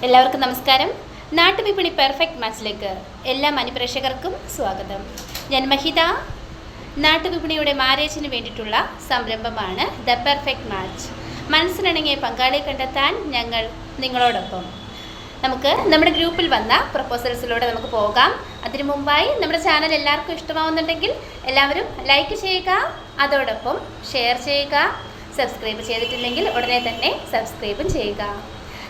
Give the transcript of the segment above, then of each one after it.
എല്ലാവർക്കും നമസ്കാരം. നാട്ടുവിപണി പെർഫെക്റ്റ് മാച്ചിലേക്ക് എല്ലാ മാന്യപ്രേക്ഷകർക്കും സ്വാഗതം. ഞാൻ മഹിത. നാട്ടുവിപണിയുടെ മാരേജിന് വേണ്ടിയിട്ടുള്ള സംരംഭമാണ് ദ പെർഫെക്റ്റ് മാച്ച്. മനസ്സിനിണങ്ങിയ പങ്കാളിയെ കണ്ടെത്താൻ ഞങ്ങൾ നിങ്ങളോടൊപ്പം. നമുക്ക് നമ്മുടെ ഗ്രൂപ്പിൽ വന്ന പ്രപ്പോസൽസിലൂടെ നമുക്ക് പോകാം. അതിനു മുമ്പായി നമ്മുടെ ചാനൽ എല്ലാവർക്കും ഇഷ്ടമാവുന്നുണ്ടെങ്കിൽ എല്ലാവരും ലൈക്ക് ചെയ്യുക, അതോടൊപ്പം ഷെയർ ചെയ്യുക. സബ്സ്ക്രൈബ് ചെയ്തിട്ടില്ലെങ്കിൽ ഉടനെ തന്നെ സബ്സ്ക്രൈബും ചെയ്യുക.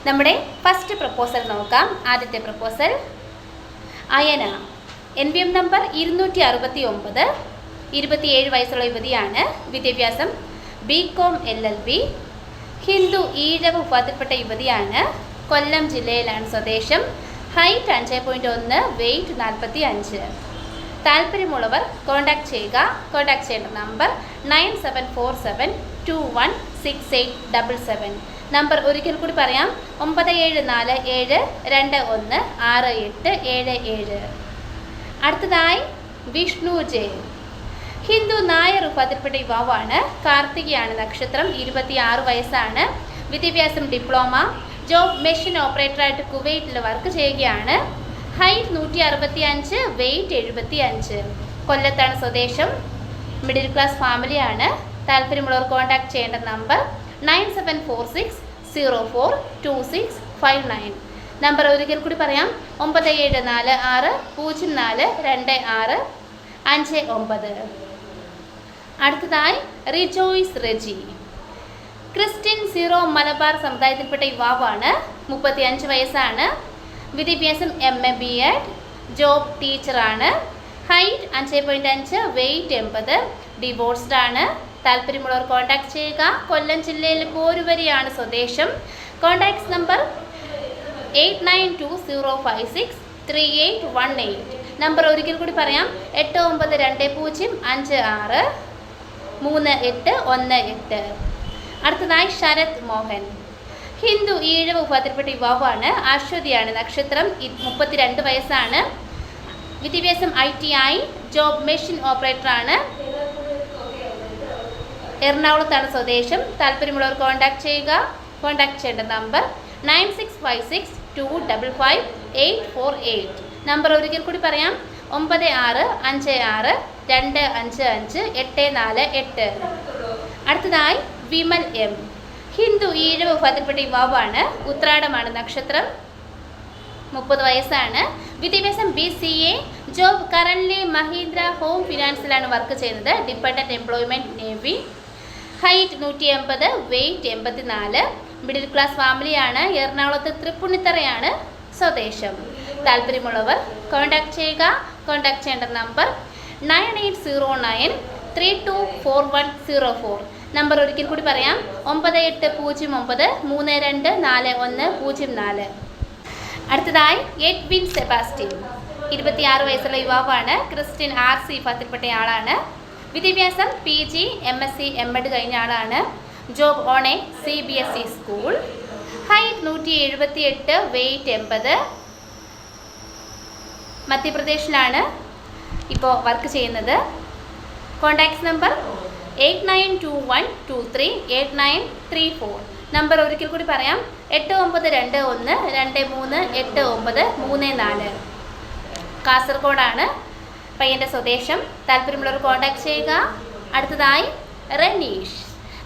നമ്മുടെ ഫസ്റ്റ് പ്രപ്പോസൽ നോക്കാം. ആദ്യത്തെ പ്രപ്പോസൽ അയന, NVM നമ്പർ 269, 27 വയസ്സുള്ള യുവതിയാണ്. വിദ്യാഭ്യാസം BCom LLB, ഹിന്ദു ഈഴവ വിഭാഗത്തിൽപ്പെട്ട യുവതിയാണ്. കൊല്ലം ജില്ലയിലാണ് സ്വദേശം. Height 5.1, weight 45. താല്പര്യമുള്ളവർ കോൺടാക്ട് ചെയ്യുക. കോൺടാക്ട് ചെയ്യേണ്ട നമ്പർ 9747216877. നമ്പർ ഒരിക്കൽ കൂടി പറയാം, 9747216877. അടുത്തതായി വിഷ്ണു ജെ, ഹിന്ദു നായർ വിഭാഗത്തിൽപ്പെട്ട യുവാവാണ്. കാർത്തികയാണ് നക്ഷത്രം. 26 വയസ്സാണ്. വിദ്യാഭ്യാസം ഡിപ്ലോമ. ജോബ് മെഷീൻ ഓപ്പറേറ്ററായിട്ട് കുവൈറ്റിൽ വർക്ക് ചെയ്യുകയാണ്. Height 165, weight 75. കൊല്ലത്താണ് സ്വദേശം. മിഡിൽ ക്ലാസ് ഫാമിലിയാണ്. താല്പര്യമുള്ളവർ കോൺടാക്ട് ചെയ്യേണ്ട നമ്പർ 9746042659. നമ്പർ ഒരിക്കൽ കൂടി പറയാം, 9746042659. അടുത്തതായി റിജോയ്സ് റെജി, ക്രിസ്ത്യൻ സീറോ മലബാർ സമുദായത്തിൽപ്പെട്ട യുവാവാണ്. 35 വയസ്സാണ്. വിദ്യാഭ്യാസം MA BEd, ജോബ് ടീച്ചറാണ്. Height 5.5, weight 80. ഡിവോഴ്സ്ഡ് ആണ്. താല്പര്യമുള്ളവർ കോൺടാക്ട് ചെയ്യുക. കൊല്ലം ജില്ലയിൽ പോരുവരിയാണ് സ്വദേശം. Contacts number 8920563818. നമ്പർ ഒരിക്കൽ കൂടി പറയാം, 8920563818. അടുത്തതായി ശരത് മോഹൻ, ഹിന്ദു ഈഴവ വിഭാഗത്തിൽപ്പെട്ട യുവാവാണ്. അശ്വതിയാണ് നക്ഷത്രം. 32 വയസ്സാണ്. വിദ്യാഭ്യാസം ITI, ജോബ് മെഷീൻ ഓപ്പറേറ്ററാണ്. എറണാകുളത്താണ് സ്വദേശം. താല്പര്യമുള്ളവർ കോൺടാക്ട് ചെയ്യുക. കോൺടാക്ട് ചെയ്യേണ്ട നമ്പർ 9656255848. നമ്പർ ഒരിക്കൽ കൂടി പറയാം, 9656255848. അടുത്തതായി വിമൽ M, ഹിന്ദു ഈഴവ വിഭാഗത്തിൽപ്പെട്ട യുവാവാണ്. ഉത്രാടമാണ് നക്ഷത്രം. 30 വയസ്സാണ്. വിദ്യാഭ്യാസം BCA, job currently Mahindra home ഫിനാൻസിലാണ് വർക്ക് ചെയ്യുന്നത്. Dependent employment navy. Height 180, weight 84. Middle class ഫാമിലിയാണ്. എറണാകുളത്ത് തൃപ്പുണിത്തറയാണ് സ്വദേശം. താല്പര്യമുള്ളവർ കോൺടാക്ട് ചെയ്യുക. കോൺടാക്ട് ചെയ്യേണ്ട നമ്പർ 9809324104. നമ്പർ ഒരിക്കൽ കൂടി പറയാം, 9809324104. അടുത്തതായി എഡ്വിൻ സെബാസ്റ്റ്യൻ, 26 വയസ്സുള്ള യുവാവാണ്. ക്രിസ്ത്യൻ RC വിഭാഗത്തിൽപ്പെട്ടയാളാണ്. വിദ്യാഭ്യാസം PG, MSc MEd കഴിഞ്ഞ ആളാണ്. Job on a CBSE school. Height 178, weight 80. മധ്യപ്രദേശിലാണ് ഇപ്പോൾ വർക്ക് ചെയ്യുന്നത്. Contacts number 8921238934. നമ്പർ ഒരിക്കൽ കൂടി പറയാം, 8921238934. കാസർഗോഡാണ് പയ്യൻ്റെ സ്വദേശം. താല്പര്യമുള്ളവർ കോൺടാക്ട് ചെയ്യുക. അടുത്തതായി റനീഷ്,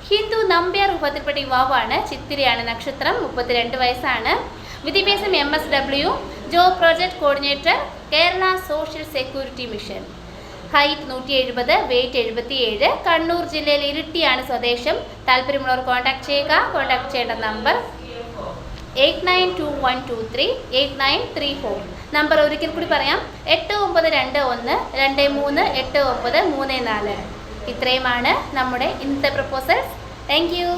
ഹിന്ദു നമ്പ്യാർ വിഭാഗത്തിൽപ്പെട്ട യുവാവാണ്. ചിത്തിരയാണ് നക്ഷത്രം. 32 വയസ്സാണ്. വിദ്യാഭ്യാസം MSW, job project coordinator, Kerala social security mission. Height 170, weight 77. Kannur ജില്ലയിൽ ഇരിട്ടിയാണ് സ്വദേശം. താല്പര്യമുള്ളവർ കോൺടാക്ട് ചെയ്യുക. കോൺടാക്ട് ചെയ്യേണ്ട നമ്പർ 8921238934. നമ്പർ ഒരിക്കൽ കൂടി പറയാം, 8921238934. ഇത്രയുമാണ് നമ്മുടെ ഇന്നത്തെ പ്രപ്പോസൽസ്. Thank you.